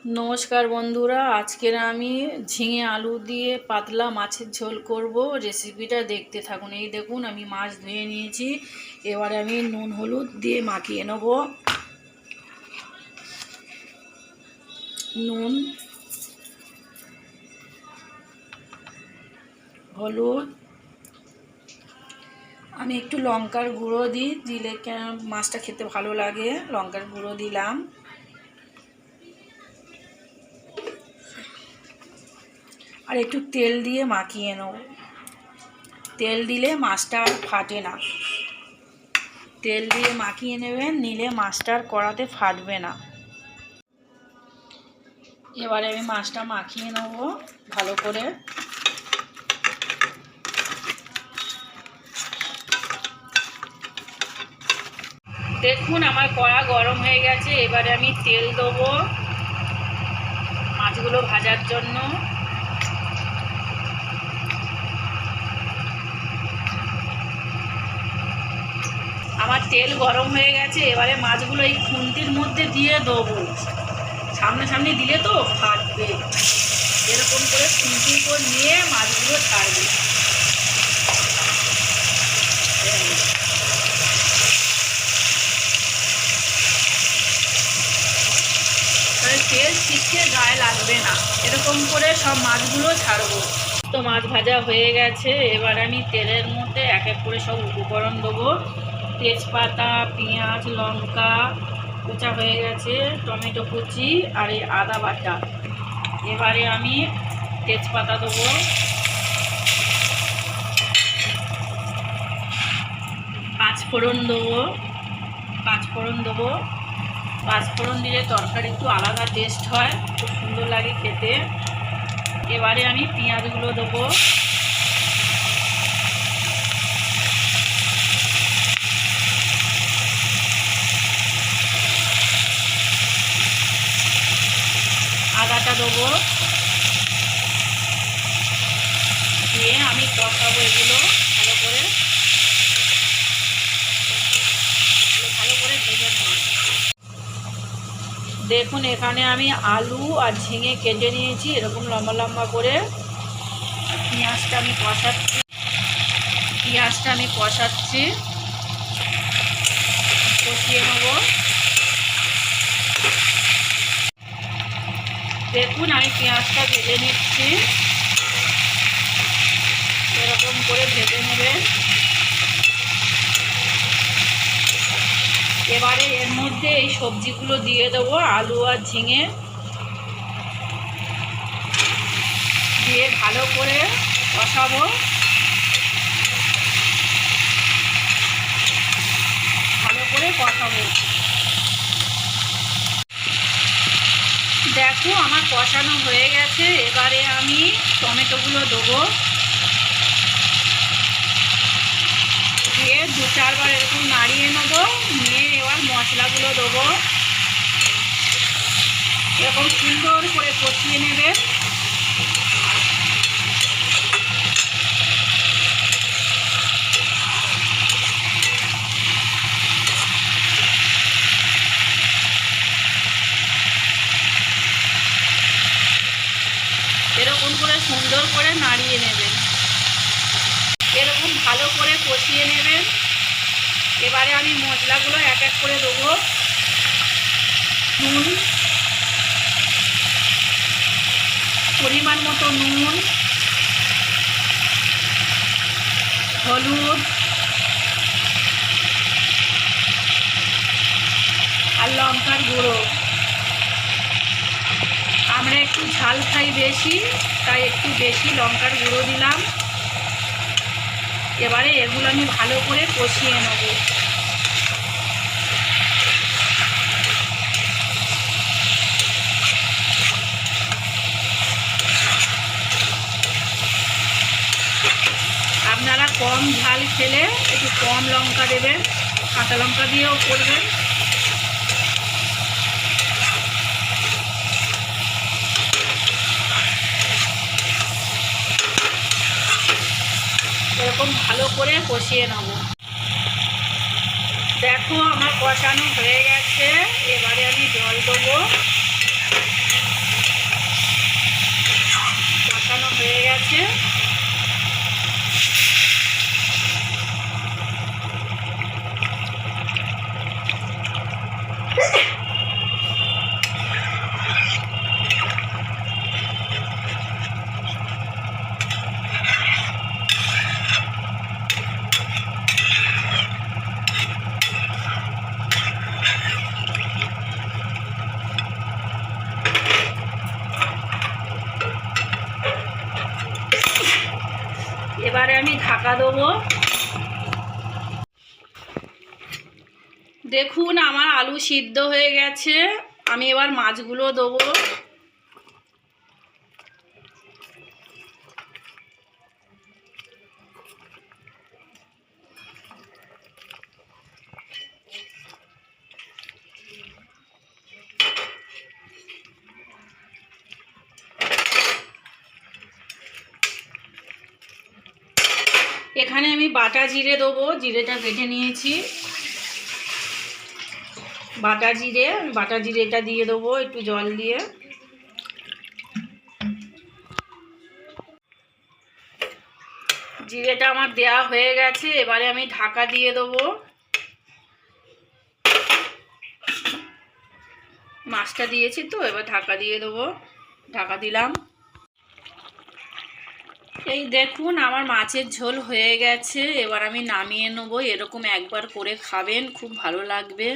নমস্কার বন্ধুরা, আজকের আমি ঝিঙে আলু দিয়ে পাতলা মাছের ঝোল করব। রেসিপিটা দেখতে থাকুন। এই দেখুন, আমি মাছ ধুয়ে নিয়েছি। এবারে আমি নুন হলুদ দিয়ে মাখিয়ে নেব। নুন, হলুদ, আমি একটু লঙ্কার গুঁড়ো দিলে মাছটা খেতে ভালো লাগে, লঙ্কার গুঁড়ো দিলাম। আর একটু তেল দিয়ে মাখিয়ে নেব। তেল দিলে মাছটা আর ফাটে না। তেল দিয়ে মাখিয়ে নেবেন, নিলে মাছটার কড়াতে ফাটবে না। এবারে আমি মাছটা মাখিয়ে নেব ভালো করে। দেখুন, আমার কড়া গরম হয়ে গেছে। এবারে আমি তেল দেবো মাছগুলো ভাজার জন্য। আমার তেল গরম হয়ে গেছে। এবারে মাছগুলো এই খুন্তির মধ্যে দিয়ে দেবো। সামনাসামনি দিলে তো ফাটবে। এরকম করে খুন্তির উপর নিয়ে মাছগুলো ছাড়বে। তেল ছিটকে গায়ে লাগবে না। এরকম করে সব মাছগুলো ছাড়বো। তো মাছ ভাজা হয়ে গেছে। এবার আমি তেলের মধ্যে এক এক করে সব উপকরণ দেবো। তেজপাতা, পেঁয়াজ, লঙ্কা কুচা হয়ে গেছে, টমেটো কুচি আর এই আদা বাটা। এবারে আমি তেজপাতা দেবো, পাঁচফোড়ন দেবো। পাঁচফোড়ন দিলে তরকারি একটু আলাদা টেস্ট হয়, খুব সুন্দর লাগে খেতে। এবারে আমি পেঁয়াজগুলো দেবো। আদাটা দেবো, দিয়ে আমি কষাবো এগুলো ভালো করে ভেজে নেব। দেখুন, এখানে আমি আলু আর ঝিঙে কেটে নিয়েছি এরকম লম্বা লম্বা করে। পেঁয়াজটা আমি কষাচ্ছি, কষিয়ে নেব। দেখুন, আমি পেঁয়াজটা ভেজে নিচ্ছি। এরকম করে ভেজে নেবেন। এবারে এর মধ্যে এই সবজিগুলো দিয়ে দেবো, আলু আর ঝিঙে দিয়ে ভালো করে কষাবো। দেখো, আমার কষানো হয়ে গেছে। এবারে আমি টমেটোগুলো দেবো, দিয়ে 2-4 বার এরকম নাড়িয়ে নেবো। নিয়ে এবার মশলাগুলো দেবো। এরকম সুন্দর করে কষিয়ে নেবে। এরকম করে সুন্দর করে নাড়িয়ে নেবেন। এরকম ভালো করে কষিয়ে নেবেন। এবারে আমি মশলাগুলো এক এক করে দেবো। নুন, পরিমাণ মতো নুন, হলুদ আর লঙ্কার গুঁড়ো। আমরা একটু ঝাল খাই বেশি, তাই একটু বেশি লঙ্কার গুঁড়ো দিলাম। এবারে এগুলো আমি ভালো করে কষিয়ে নেব। আপনারা কম ঝাল খেলে একটু কম লঙ্কা দেবেন, কাঁচা লঙ্কা দিয়েও করবেন। এরকম ভালো করে কষিয়ে নেব। দেখো, আমার কষানো হয়ে গেছে। এবারে আমি জল দেবো। আমি ঢাকা দেবো। দেখুন আমার আলু সিদ্ধ হয়ে গেছে, আমি এবার মাছগুলো দেবো। এখানে আমি বাটা জিরে দেবো, জিরেটা বেটে নিয়েছি। বাটা জিরেটা দিয়ে দেবো একটু জল দিয়ে। জিরেটা আমার দেয়া হয়ে গেছে, এবারে আমি ঢাকা দিয়ে দেবো। মাছটা দিয়েছি তো, এবার ঢাকা দিয়ে দেবো। ঢাকা দিলাম। এই দেখুন আমার মাছের ঝোল হয়ে গেছে, এবার আমি নামিয়ে নেবো। এরকম একবার করে খাবেন, খুব ভালো লাগবে।